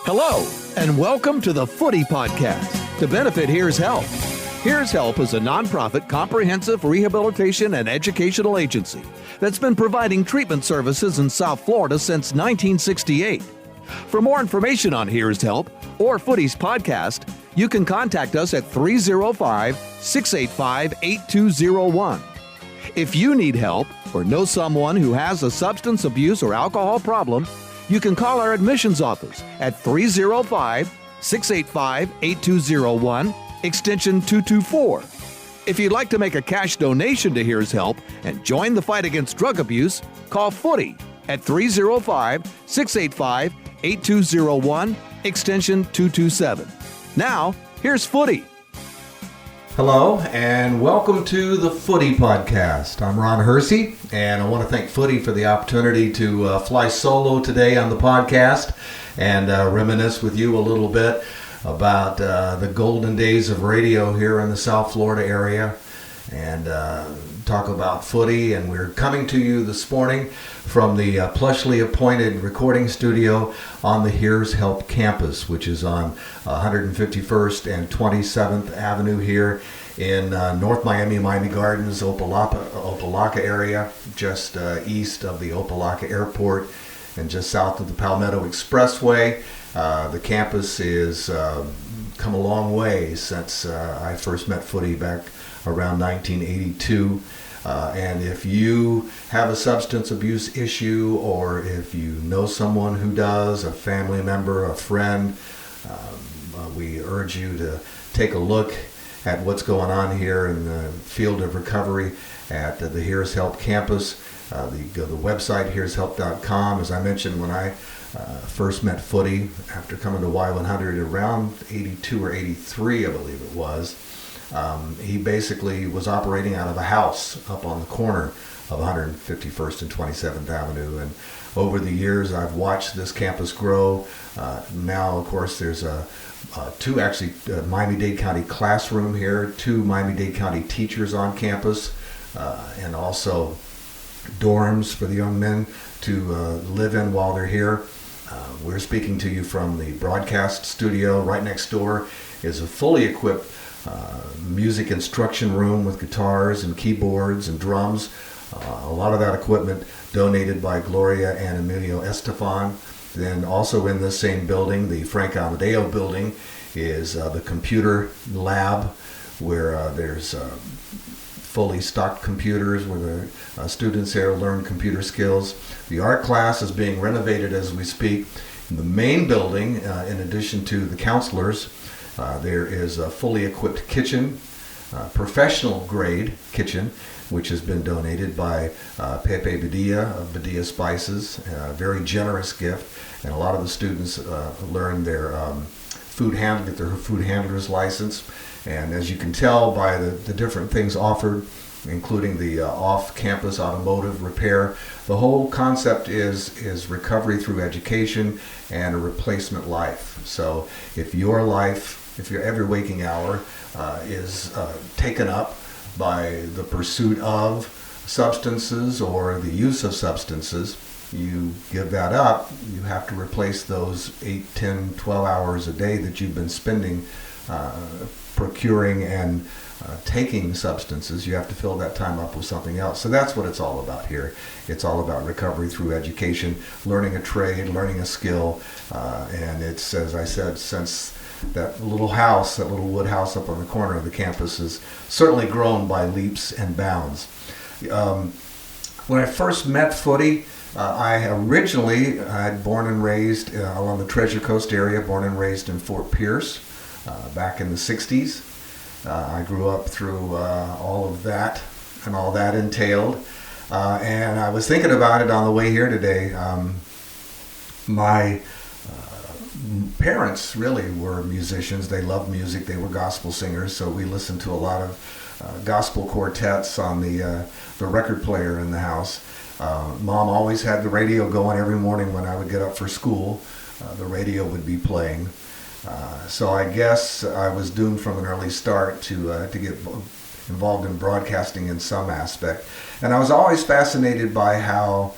Hello, and welcome to the Footy Podcast. To benefit Here's Help. Here's Help is a nonprofit comprehensive rehabilitation and educational agency that's been providing treatment services in South Florida since 1968. For more information on Here's Help or Footy's podcast, you can contact us at 305-685-8201. If you need help or know someone who has a substance abuse or alcohol problem, you can call our admissions office at 305-685-8201, extension 224. If you'd like to make a cash donation to Here's Help and join the fight against drug abuse, call Footy at 305-685-8201, extension 227. Now, here's Footy. Hello, and welcome to the Footy Podcast. I'm Ron Hersey, and I want to thank Footy for the opportunity to fly solo today on the podcast and reminisce with you a little bit about the golden days of radio here in the South Florida area and talk about footy. And we're coming to you this morning from the plushly appointed recording studio on the Here's Help campus, which is on 151st and 27th Avenue here in North Miami Gardens, Opelika area, just east of the Opelika Airport and just south of the Palmetto Expressway. The campus is come a long way since I first met Footy back around 1982. And if you have a substance abuse issue, or if you know someone who does, a family member, a friend, we urge you to take a look at what's going on here in the field of recovery at the Here's Help campus. Go to the website, here'shelp.com. As I mentioned, when I first met Footy after coming to Y100 around 82 or 83, I believe it was, he basically was operating out of a house up on the corner of 151st and 27th Avenue. And over the years, I've watched this campus grow. Now, of course, there's two Miami-Dade County classroom here, two Miami-Dade County teachers on campus, and also dorms for the young men to live in while they're here. We're speaking to you from the broadcast studio. Right next door is a fully equipped music instruction room with guitars and keyboards and drums. A lot of that equipment donated by Gloria and Emilio Estefan. Then also in this same building, the Frank Amadeo building, is the computer lab where there's fully stocked computers where the students here learn computer skills. The art class is being renovated as we speak. In the main building, in addition to the counselors, there is a fully equipped kitchen, professional grade kitchen, which has been donated by Pepe Badia of Badia Spices, a very generous gift. And a lot of the students learn their get their food handler's license. And as you can tell by the different things offered, including the off-campus automotive repair, the whole concept is recovery through education and a replacement life. So if your every waking hour is taken up by the pursuit of substances or the use of substances, you give that up, you have to replace those 8, 10, 12 hours a day that you've been spending procuring and taking substances. You have to fill that time up with something else. So that's what it's all about here. It's all about recovery through education, learning a trade, learning a skill, and it's, as I said, since that little wood house up on the corner of the campus has certainly grown by leaps and bounds. When I first met Footy, I originally had born and raised along the Treasure Coast area, born and raised in Fort Pierce back in the 60s. I grew up through all of that and all that entailed. And I was thinking about it on the way here today. My parents really were musicians. They loved music. They were gospel singers, so we listened to a lot of gospel quartets on the record player in the house. Mom always had the radio going every morning when I would get up for school. The radio would be playing. So I guess I was doomed from an early start to get involved in broadcasting in some aspect. And I was always fascinated by how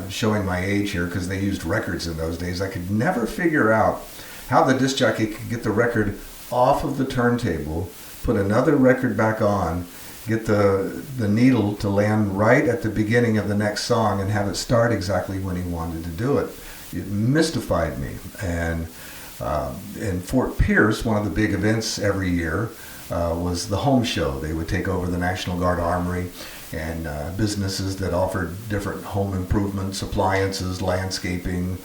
showing my age here because they used records in those days. I could never figure out how the disc jockey could get the record off of the turntable, put another record back on, get the needle to land right at the beginning of the next song and have it start exactly when he wanted to do it. It mystified me. And in Fort Pierce, one of the big events every year was the home show. They would take over the National Guard Armory, and businesses that offered different home improvements, appliances, landscaping,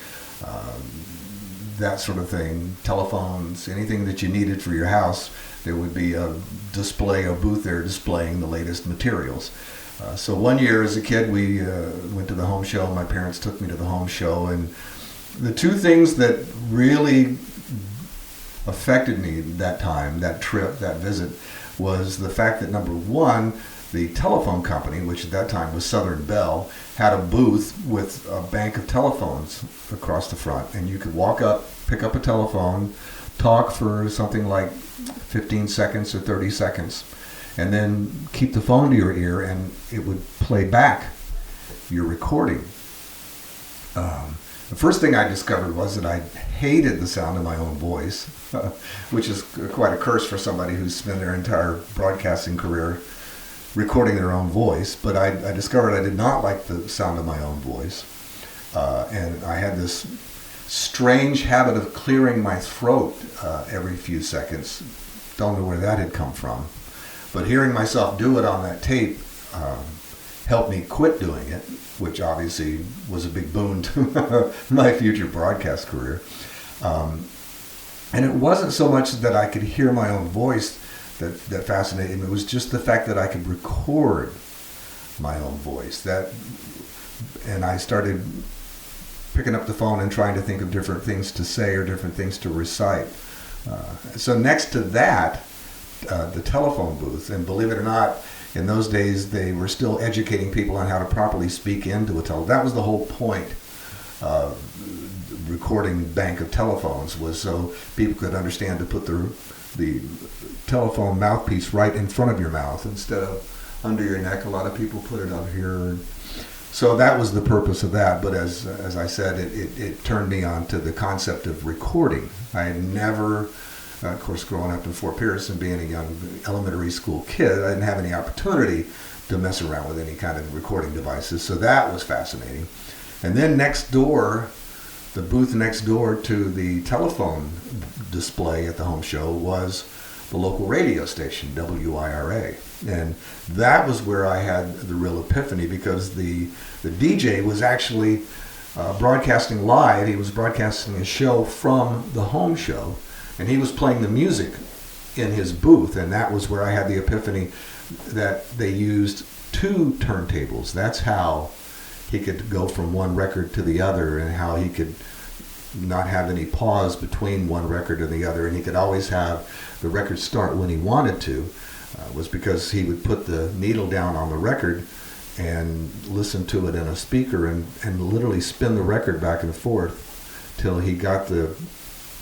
that sort of thing, telephones, anything that you needed for your house. There would be a booth there displaying the latest materials. So one year as a kid, we went to the home show. My parents took me to the home show, and the two things that really affected me that time, that trip, that visit, was the fact that, number one, the telephone company, which at that time was Southern Bell, had a booth with a bank of telephones across the front, and you could walk up, pick up a telephone, talk for something like 15 seconds or 30 seconds, and then keep the phone to your ear, and it would play back your recording. The first thing I discovered was that I hated the sound of my own voice, which is quite a curse for somebody who's spent their entire broadcasting career recording their own voice. But I discovered I did not like the sound of my own voice. And I had this strange habit of clearing my throat every few seconds. Don't know where that had come from. But hearing myself do it on that tape helped me quit doing it, which obviously was a big boon to my future broadcast career. And it wasn't so much that I could hear my own voice that fascinated me. It was just the fact that I could record my own voice. And I started picking up the phone and trying to think of different things to say or different things to recite. So next to that, the telephone booth, and believe it or not, in those days they were still educating people on how to properly speak into a telephone. That was the whole point of recording bank of telephones, was so people could understand to put the telephone mouthpiece right in front of your mouth instead of under your neck. A lot of people put it up here. So that was the purpose of that. But as I said, it turned me on to the concept of recording. I had never, of course, growing up in Fort Pierce and being a young elementary school kid, I didn't have any opportunity to mess around with any kind of recording devices. So that was fascinating. And then next door, the booth next door to the telephone display at the home show was the local radio station, WIRA. And that was where I had the real epiphany, because the DJ was actually broadcasting live. He was broadcasting a show from the home show, and he was playing the music in his booth. And that was where I had the epiphany that they used two turntables. That's how he could go from one record to the other, and how he could not have any pause between one record and the other, and he could always have the record start when he wanted to, was because he would put the needle down on the record and listen to it in a speaker and literally spin the record back and forth till he got the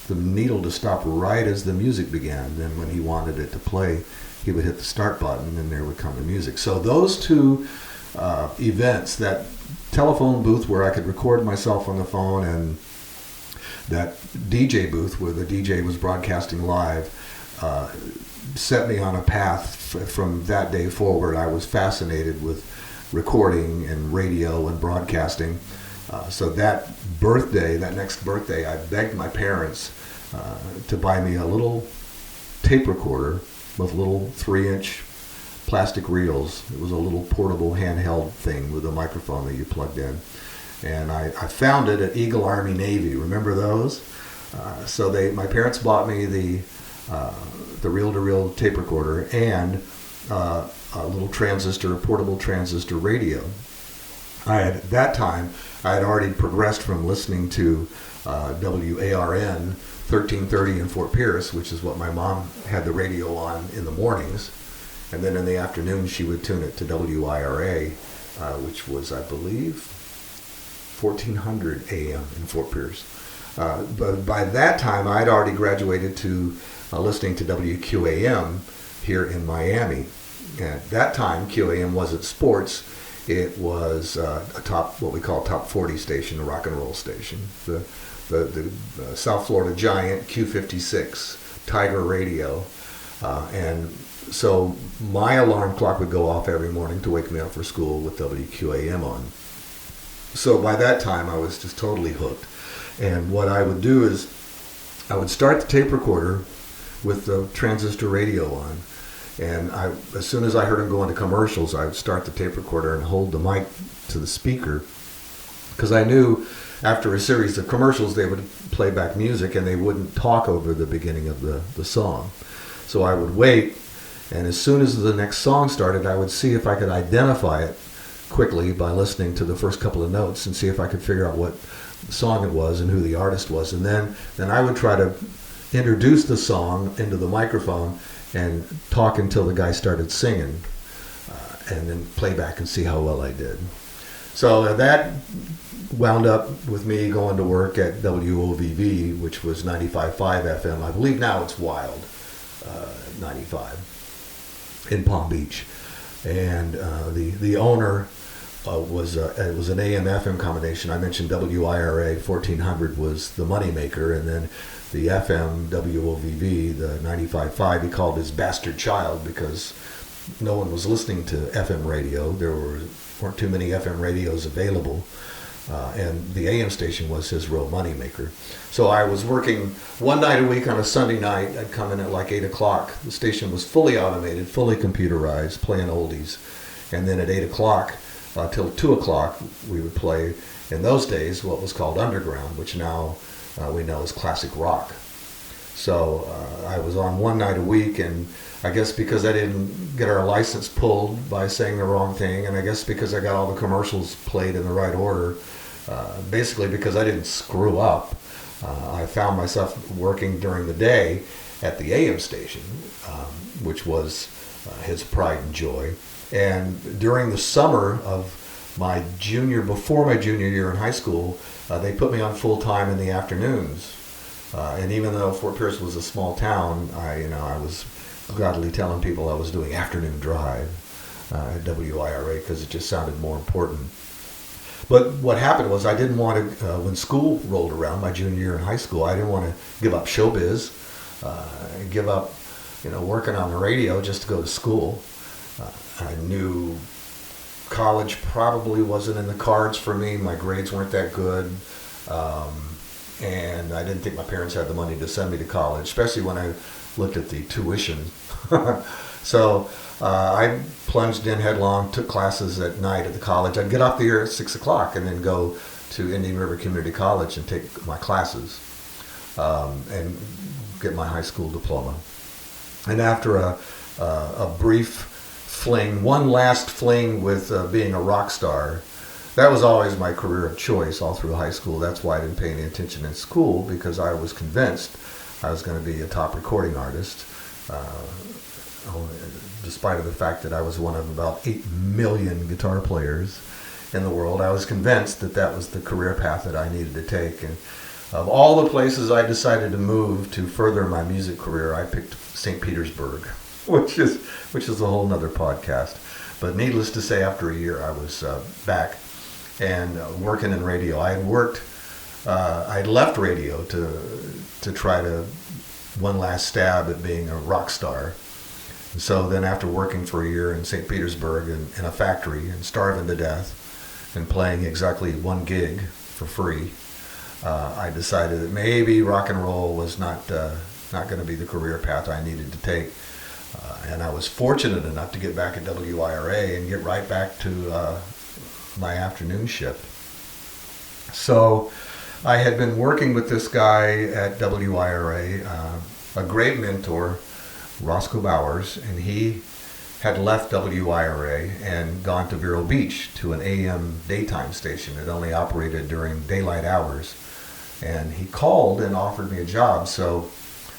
needle to stop right as the music began. Then when he wanted it to play, he would hit the start button and there would come the music. So those two events, that telephone booth where I could record myself on the phone, and that DJ booth where the DJ was broadcasting live, set me on a path. From that day forward, I was fascinated with recording and radio and broadcasting. So that next birthday, I begged my parents to buy me a little tape recorder with little 3-inch plastic reels. It was a little portable handheld thing with a microphone that you plugged in. And I found it at Eagle Army Navy. Remember those? So my parents bought me the reel-to-reel tape recorder and a little portable transistor radio. At that time, I had already progressed from listening to WARN 1330 in Fort Pierce, which is what my mom had the radio on in the mornings. And then in the afternoon, she would tune it to WIRA, which was, I believe, 1400 AM in Fort Pierce. But by that time, I'd already graduated to listening to WQAM here in Miami. And at that time, QAM wasn't sports. It was what we call top 40 station, a rock and roll station. The South Florida Giant Q56 Tiger Radio, and so my alarm clock would go off every morning to wake me up for school with WQAM on. So by that time, I was just totally hooked. And what I would do is I would start the tape recorder with the transistor radio on. And as soon as I heard him go into commercials, I would start the tape recorder and hold the mic to the speaker. Because I knew after a series of commercials, they would play back music and they wouldn't talk over the beginning of the song. So I would wait, and as soon as the next song started, I would see if I could identify it quickly by listening to the first couple of notes and see if I could figure out what song it was and who the artist was. And then I would try to introduce the song into the microphone and talk until the guy started singing, and then play back and see how well I did. So that wound up with me going to work at WOVV, which was 95.5 FM. I believe now it's Wild 95 in Palm Beach. And the owner it was an AM/FM combination. I mentioned WIRA 1400 was the moneymaker, and then the FM WOVV, the 95.5, he called his bastard child because no one was listening to FM radio. There weren't too many FM radios available, and the AM station was his real moneymaker. So I was working one night a week on a Sunday night. I'd come in at like 8 o'clock. The station was fully automated, fully computerized, playing oldies. And then at 8 o'clock till 2 o'clock, we would play, in those days, what was called underground, which now we know is classic rock. So I was on one night a week, and I guess because I didn't get our license pulled by saying the wrong thing, and I guess because I got all the commercials played in the right order, basically because I didn't screw up, I found myself working during the day at the AM station, which was his pride and joy. And during the summer of before my junior year in high school, they put me on full time in the afternoons. And even though Fort Pierce was a small town, I was gladly telling people I was doing afternoon drive at WIRA because it just sounded more important. But what happened was I didn't want to, when school rolled around, my junior year in high school, I didn't want to give up showbiz, give up, working on the radio just to go to school. I knew college probably wasn't in the cards for me. My grades weren't that good. And I didn't think my parents had the money to send me to college, especially when I looked at the tuition. So I plunged in headlong, took classes at night at the college. I'd get off the air at 6 o'clock and then go to Indian River Community College and take my classes and get my high school diploma. And after a brief fling, one last fling with being a rock star, that was always my career of choice all through high school. That's why I didn't pay any attention in school, because I was convinced I was going to be a top recording artist, despite of the fact that I was one of about 8 million guitar players in the world. I was convinced that that was the career path that I needed to take. And of all the places I decided to move to further my music career, I picked St. Petersburg, which is a whole nother podcast. But needless to say, after a year, I was back and working in radio. I'd left radio to try to one last stab at being a rock star. And so then after working for a year in St. Petersburg in a factory and starving to death and playing exactly one gig for free, I decided that maybe rock and roll was not going to be the career path I needed to take. And I was fortunate enough to get back at WIRA and get right back to my afternoon shift. So I had been working with this guy at WIRA, a great mentor, Roscoe Bowers, and he had left WIRA and gone to Vero Beach to an AM daytime station. It only operated during daylight hours. And he called and offered me a job. So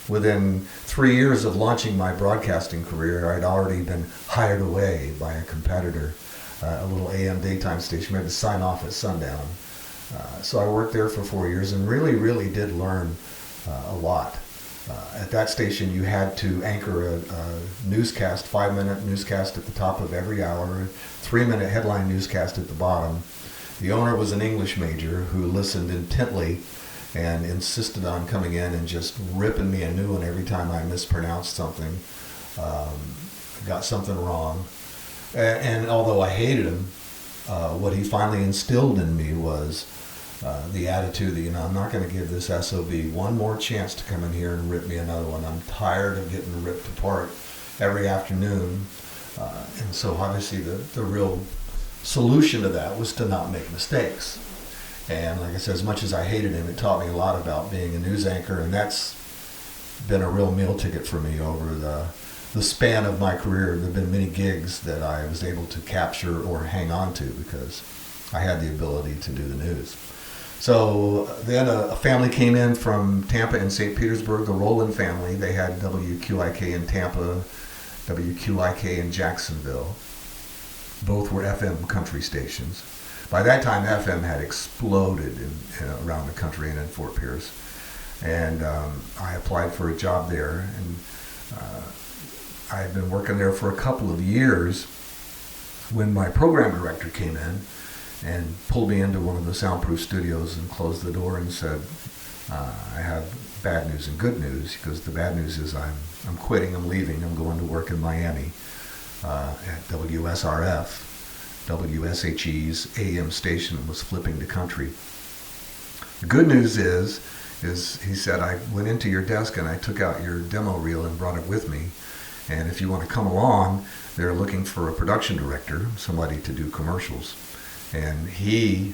within 3 years of launching my broadcasting career, I'd already been hired away by a competitor, a little AM daytime station. We had to sign off at sundown. So I worked there for 4 years and really, really did learn a lot. At that station, you had to anchor a newscast, 5-minute newscast at the top of every hour, 3-minute headline newscast at the bottom. The owner was an English major who listened intently and insisted on coming in and just ripping me a new one every time I mispronounced something, got something wrong. And although I hated him, what he finally instilled in me was the attitude that, I'm not going to give this SOB one more chance to come in here and rip me another one. I'm tired of getting ripped apart every afternoon. And so obviously the real solution to that was to not make mistakes. And like I said, as much as I hated him, it taught me a lot about being a news anchor, and that's been a real meal ticket for me over the span of my career. There have been many gigs that I was able to capture or hang on to because I had the ability to do the news. So then a family came in from Tampa and St. Petersburg, the Rowland family. They had WQIK in Tampa, WQIK in Jacksonville. Both were FM country stations. By that time, FM had exploded around the country and in Fort Pierce. And I applied for a job there. And I had been working there for a couple of years when my program director came in and pulled me into one of the soundproof studios and closed the door and said, I have bad news and good news. Because the bad news is I'm quitting, I'm leaving, I'm going to work in Miami at WSRF. WSHE's AM station was flipping the country. The good news is he said, I went into your desk and I took out your demo reel and brought it with me. And if you want to come along, they're looking for a production director, somebody to do commercials. And he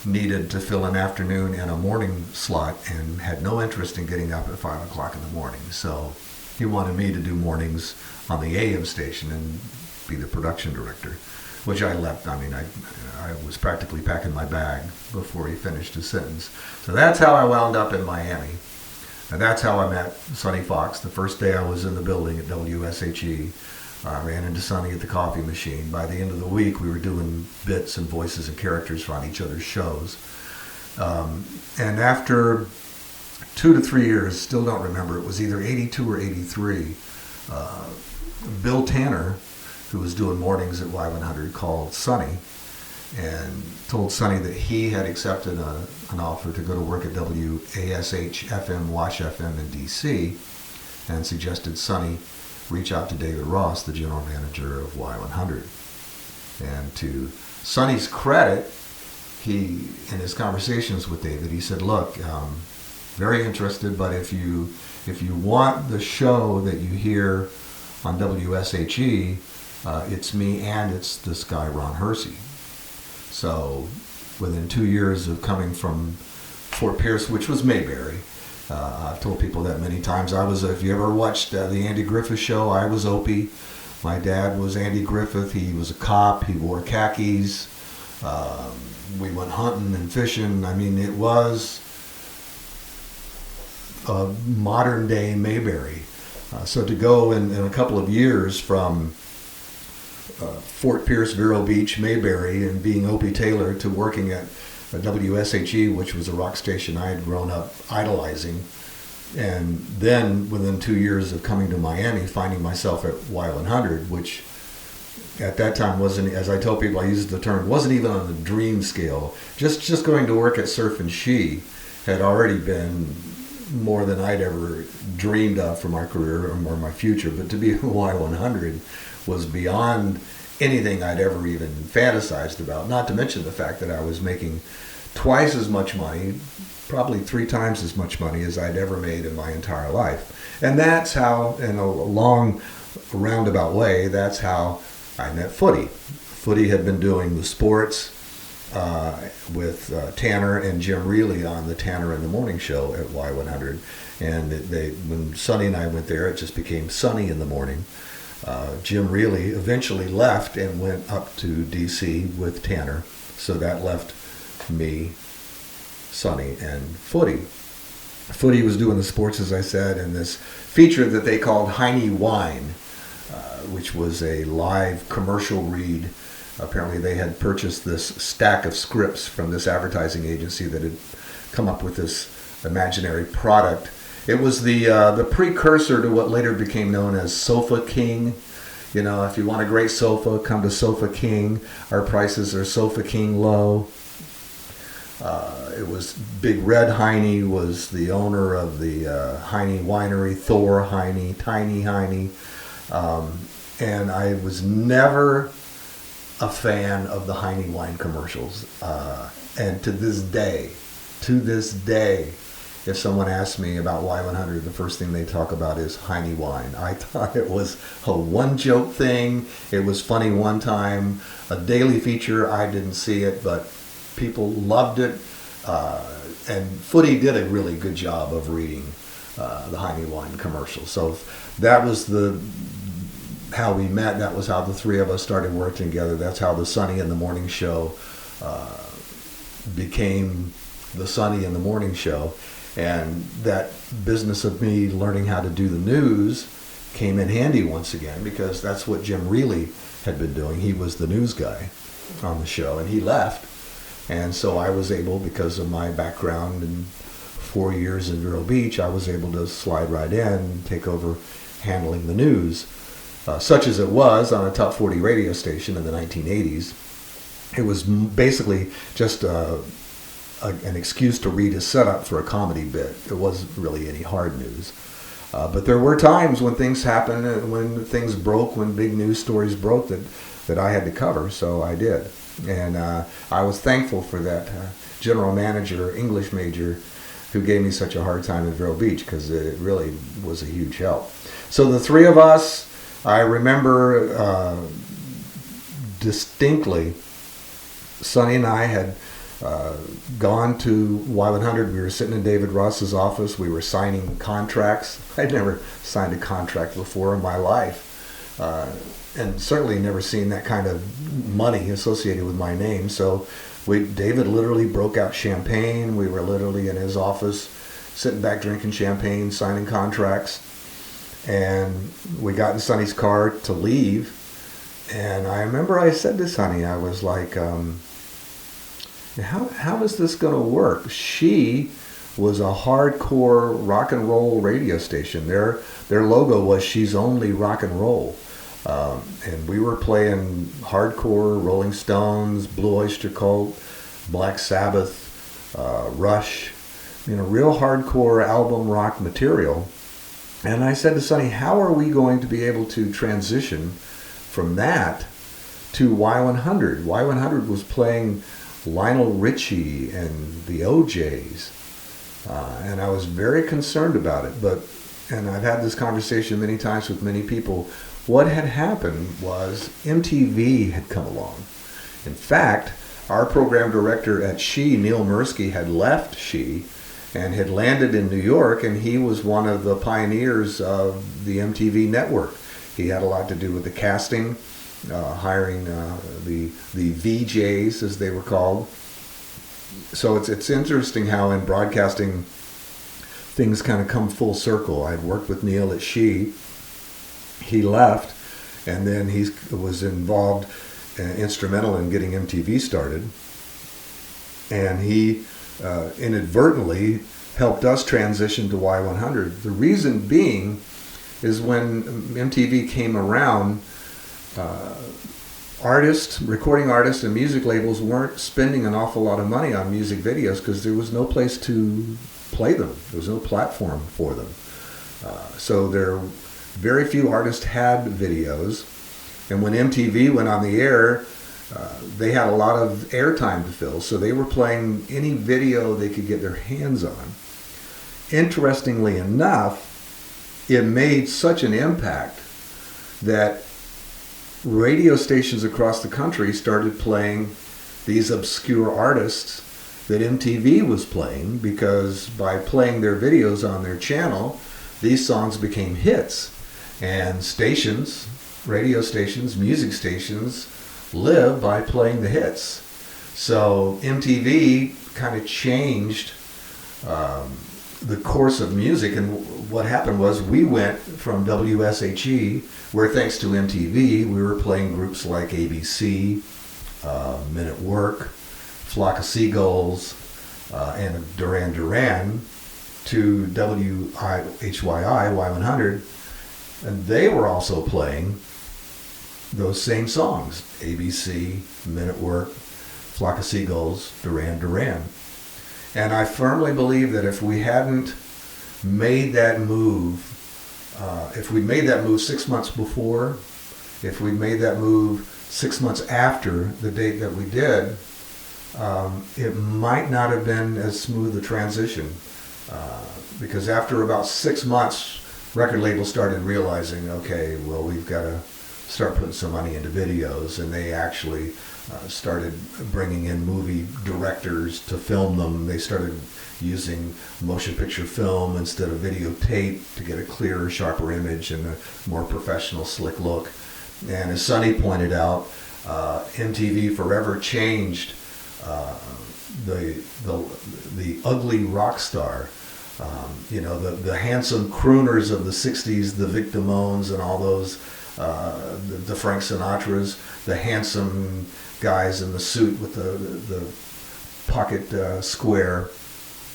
needed to fill an afternoon and a morning slot and had no interest in getting up at 5 o'clock in the morning. So he wanted me to do mornings on the AM station and be the production director, which I left. I mean, I was practically packing my bag before he finished his sentence. So that's how I wound up in Miami. And that's how I met Sonny Fox. The first day I was in the building at WSHE, I ran into Sonny at the coffee machine. By the end of the week, we were doing bits and voices and characters on each other's shows. And after 2 to 3 years, still don't remember, it was either 82 or 83, Bill Tanner, who was doing mornings at Y100, called Sonny and told Sonny that he had accepted an offer to go to work at WASH FM, Wash FM in DC, and suggested Sonny reach out to David Ross, the general manager of Y100. And to Sonny's credit, he, in his conversations with David, he said, look, very interested, but if you want the show that you hear on WSHE, it's me and it's this guy, Ron Hersey. So within 2 years of coming from Fort Pierce, which was Mayberry, I've told people that many times. If you ever watched the Andy Griffith Show, I was Opie. My dad was Andy Griffith. He was a cop. He wore khakis. We went hunting and fishing. I mean, it was a modern day Mayberry. So to go in a couple of years from Fort Pierce, Vero Beach, Mayberry, and being Opie Taylor to working at WSHE, which was a rock station I had grown up idolizing, and then within 2 years of coming to Miami, finding myself at Y100, which at that time wasn't, as I tell people, I use the term, wasn't even on the dream scale. Just going to work at Surf and She had already been more than I'd ever dreamed of for my career or my future, but to be at Y100 was beyond anything I'd ever even fantasized about, not to mention the fact that I was making twice as much money, probably 3 times as much money as I'd ever made in my entire life. And that's how, in a long roundabout way, that's how I met Footy. Footy had been doing the sports with Tanner and Jim Reilly on the Tanner in the Morning show at Y100. And when Sonny and I went there, it just became Sonny in the Morning. Jim Reilly eventually left and went up to DC with Tanner. So that left me, Sonny, and Footy. Footy was doing the sports, as I said, and this feature that they called Heine Wine, which was a live commercial read. Apparently they had purchased this stack of scripts from this advertising agency that had come up with this imaginary product, It was the precursor to what later became known as Sofa King. You know, if you want a great sofa, come to Sofa King. Our prices are Sofa King low. It was Big Red Heine was the owner of the Heine Winery, Thor Heine, Tiny Heine. And I was never a fan of the Heine wine commercials. And to this day, if someone asks me about Y100, the first thing they talk about is Heine wine. I thought it was a one-joke thing. It was funny one time. A daily feature, I didn't see it, but people loved it. And Footy did a really good job of reading the Heine wine commercial. So that was how we met. That was how the three of us started working together. That's how the Sunny in the Morning Show became the Sunny in the Morning Show. And that business of me learning how to do the news came in handy once again, because that's what Jim Reilly had been doing. He was the news guy on the show, and he left. And so I was able, because of my background in 4 years in Vero Beach, I was able to slide right in and take over handling the news. Such as it was on a top 40 radio station in the 1980s. It was basically just an excuse to read a setup for a comedy bit. It wasn't really any hard news. But there were times when things happened, when things broke, when big news stories broke that I had to cover, so I did. And I was thankful for that general manager, English major, who gave me such a hard time in Vero Beach, because it really was a huge help. So the three of us, I remember distinctly, Sonny and I had gone to Y100. We were sitting in David Ross's office. We were signing contracts. I'd never signed a contract before in my life. And certainly never seen that kind of money associated with my name. So David literally broke out champagne. We were literally in his office, sitting back drinking champagne, signing contracts. And we got in Sonny's car to leave. And I remember I said to Sonny, I was like, how is this going to work? She was a hardcore rock and roll radio station. Their logo was She's Only Rock and Roll. And we were playing hardcore Rolling Stones, Blue Oyster Cult, Black Sabbath, Rush, real hardcore album rock material. And I said to Sonny, how are we going to be able to transition from that to Y100? Y100 was playing Lionel Richie and the OJs. And I was very concerned about it. And I've had this conversation many times with many people. What had happened was MTV had come along. In fact, our program director at She, Neil Mursky, had left She and had landed in New York, and he was one of the pioneers of the MTV network. He had a lot to do with the casting, hiring the VJs, as they were called. So it's interesting how in broadcasting things kind of come full circle. I'd worked with Neil at She. He left, and then he was involved, instrumental in getting MTV started. And he inadvertently helped us transition to Y100. The reason being is when MTV came around, recording artists and music labels weren't spending an awful lot of money on music videos because there was no place to play them. There was no platform for them. So very few artists had videos. And when MTV went on the air, they had a lot of airtime to fill, so they were playing any video they could get their hands on. Interestingly enough, it made such an impact that radio stations across the country started playing these obscure artists that MTV was playing, because by playing their videos on their channel, these songs became hits. And stations, radio stations, music stations, live by playing the hits. So MTV kind of changed the course of music, and what happened was we went from WSHE, where thanks to MTV we were playing groups like ABC, Men at Work, Flock of Seagulls, and Duran Duran, to WHYI Y100, and they were also playing those same songs: ABC, Men at Work, Flock of Seagulls, Duran Duran. And I firmly believe that if we hadn't made that move, if we made that move 6 months before, if we made that move 6 months after the date that we did, it might not have been as smooth a transition. Because after about 6 months, record labels started realizing, okay, well, we've got to start putting some money into videos, and they actually started bringing in movie directors to film them. They started using motion picture film instead of videotape to get a clearer, sharper image and a more professional, slick look. And as Sonny pointed out, MTV forever changed the ugly rock star. The handsome crooners of the 60s, the Victimones and all those, the Frank Sinatras, the handsome guys in the suit with the pocket square,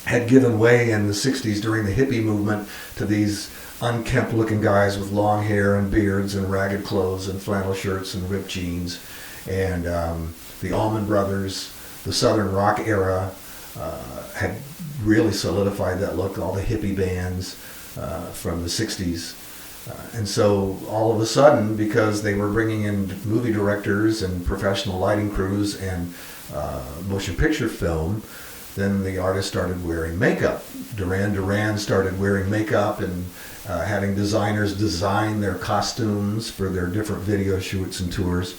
had given way in the 60s during the hippie movement to these unkempt looking guys with long hair and beards and ragged clothes and flannel shirts and ripped jeans. And the Allman Brothers, the Southern rock era, had really solidified that look, all the hippie bands from the 60s. And so all of a sudden, because they were bringing in movie directors and professional lighting crews and motion picture film, then the artists started wearing makeup. Duran Duran started wearing makeup and having designers design their costumes for their different video shoots and tours.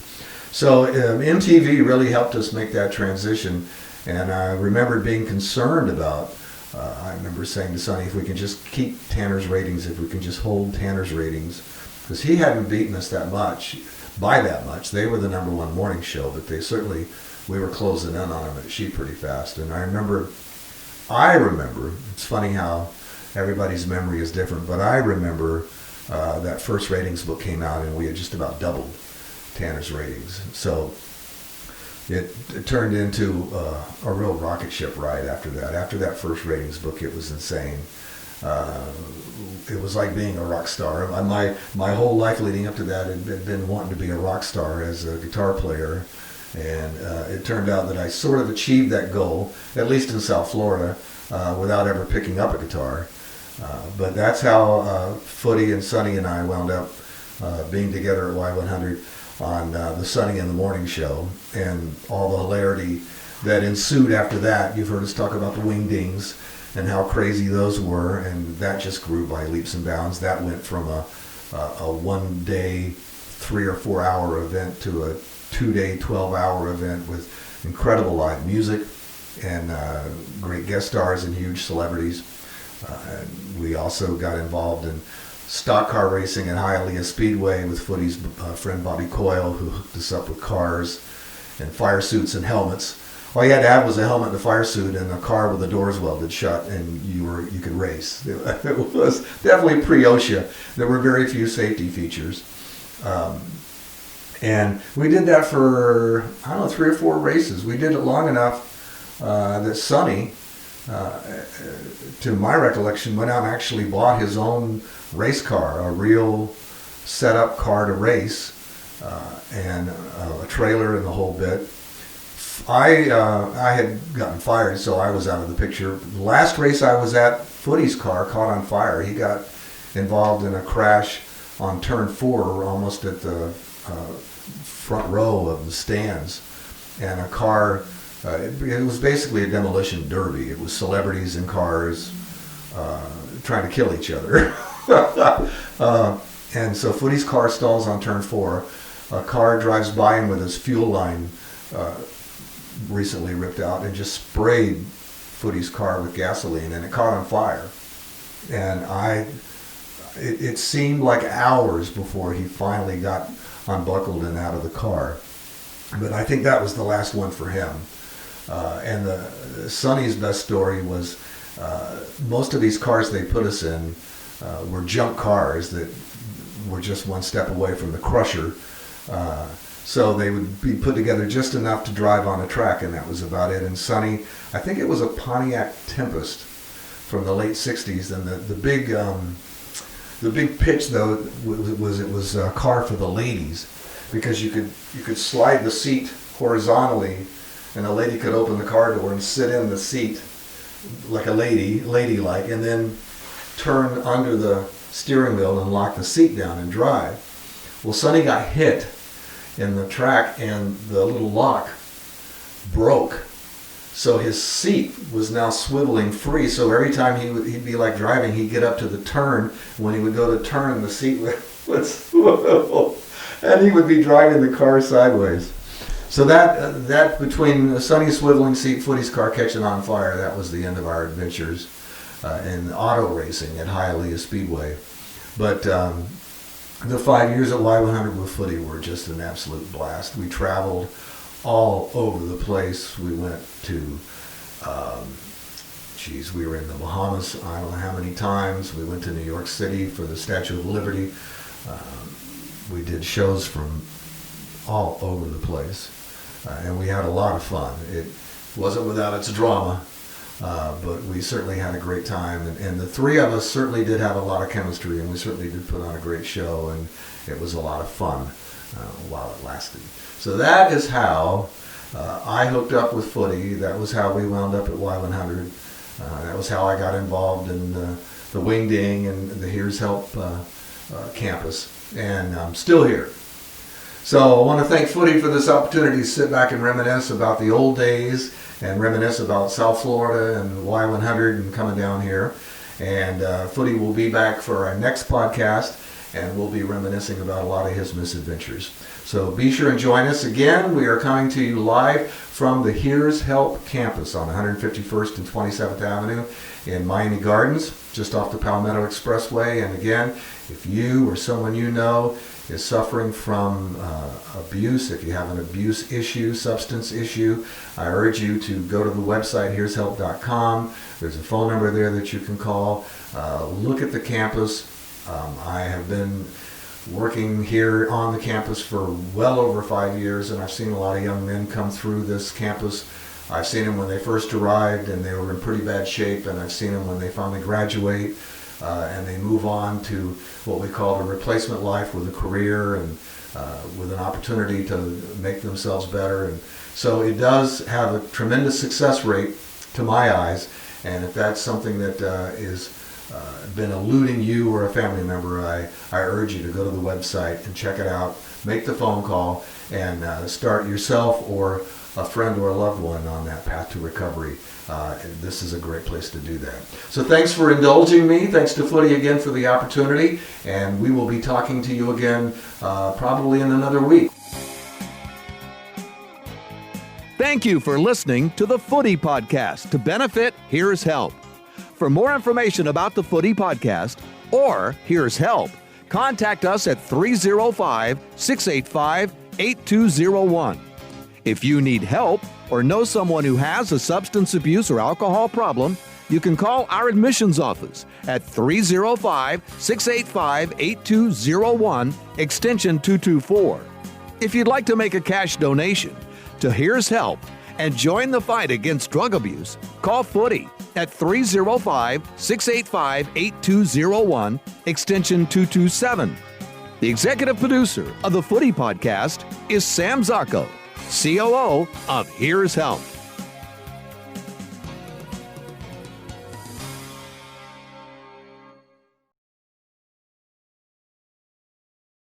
So MTV really helped us make that transition. And I remember being concerned about, I remember saying to Sonny, if we can just keep Tanner's ratings, if we can just hold Tanner's ratings, because he hadn't beaten us by that much. They were the number one morning show, but we were closing in on them at Sheep pretty fast. And I remember, it's funny how everybody's memory is different, but I remember that first ratings book came out and we had just about doubled Tanner's ratings. So it turned into a real rocket ship ride after that. After that first ratings book, it was insane. It was like being a rock star. My whole life leading up to that had been wanting to be a rock star as a guitar player. And it turned out that I sort of achieved that goal, at least in South Florida, without ever picking up a guitar. But that's how Footy and Sonny and I wound up being together at Y100 on the Sonny in the Morning show, and all the hilarity that ensued after that. You've heard us talk about the Wingdings and how crazy those were, and that just grew by leaps and bounds. That went from a 1 day, 3 or 4 hour event to a 2 day, 12-hour event with incredible live music and great guest stars and huge celebrities. We also got involved in stock car racing at Hialeah Speedway with Footy's friend Bobby Coyle, who hooked us up with cars and fire suits and helmets. All you had to have was a helmet and a fire suit and a car with the doors welded shut, and you could race. It was definitely pre-OSHA. There were very few safety features. And we did that for, 3 or 4 races. We did it long enough that Sonny, to my recollection, went out and actually bought his own race car, a real set-up car to race, and a trailer and the whole bit. I had gotten fired, so I was out of the picture. The last race I was at, Footy's car caught on fire. He got involved in a crash on turn 4, almost at the front row of the stands, and a car, it was basically a demolition derby. It was celebrities in cars trying to kill each other. And so Footy's car stalls on turn 4. A car drives by him with his fuel line recently ripped out and just sprayed Footy's car with gasoline, and it caught on fire. And it seemed like hours before he finally got unbuckled and out of the car. But I think that was the last one for him. And Sonny's best story was most of these cars they put us in were junk cars that were just one step away from the crusher. So they would be put together just enough to drive on a track, and that was about it. And Sonny, I think it was a Pontiac Tempest from the late 60s. And the big pitch, though, it was a car for the ladies, because you could slide the seat horizontally, and a lady could open the car door and sit in the seat like a ladylike, and then turn under the steering wheel and lock the seat down and drive. Well, Sonny got hit in the track, and the little lock broke. So his seat was now swiveling free. So every time he'd be like driving, he'd get up to the turn. When he would go to turn, the seat would swivel, and he would be driving the car sideways. So that between Sonny's swiveling seat, Footy's car catching on fire, that was the end of our adventures in auto racing at Hialeah Speedway. But the 5 years at Y100 with Footy were just an absolute blast. We traveled all over the place. We went to, we were in the Bahamas, I don't know how many times. We went to New York City for the Statue of Liberty. We did shows from all over the place. And we had a lot of fun. It wasn't without its drama, but we certainly had a great time. And the three of us certainly did have a lot of chemistry, and we certainly did put on a great show, and it was a lot of fun while it lasted. So that is how I hooked up with Footy. That was how we wound up at Y100. That was how I got involved in the Wing Ding and the Here's Help campus. And I'm still here. So I want to thank Footy for this opportunity to sit back and reminisce about the old days and reminisce about South Florida and Y100 and coming down here. And Footy will be back for our next podcast, and we'll be reminiscing about a lot of his misadventures. So be sure and join us again. We are coming to you live from the Here's Help campus on 151st and 27th Avenue in Miami Gardens, just off the Palmetto Expressway. And again, if you or someone you know is suffering from abuse, if you have an abuse issue, substance issue, I urge you to go to the website here'shelp.com. There's a phone number there that you can call. Look at the campus. I have been working here on the campus for well over 5 years, and I've seen a lot of young men come through this campus. I've seen them when they first arrived and they were in pretty bad shape, and I've seen them when they finally graduate and they move on to what we call the replacement life with a career and with an opportunity to make themselves better. And so it does have a tremendous success rate to my eyes, and if that's something that is been eluding you or a family member, I urge you to go to the website and check it out, make the phone call, and start yourself or a friend or a loved one on that path to recovery. This is a great place to do that. So thanks for indulging me. Thanks to Footy again for the opportunity, and we will be talking to you again probably in another week. Thank you for listening to the Footy Podcast. To benefit, Here's Help. For more information about the Footy Podcast or Here's Help, contact us at 305-685-8201. If you need help or know someone who has a substance abuse or alcohol problem, you can call our admissions office at 305-685-8201, extension 224. If you'd like to make a cash donation to Here's Help and join the fight against drug abuse, call Footy at 305-685-8201, extension 227. The executive producer of the Footy Podcast is Sam Zacco, COO of Here's Help.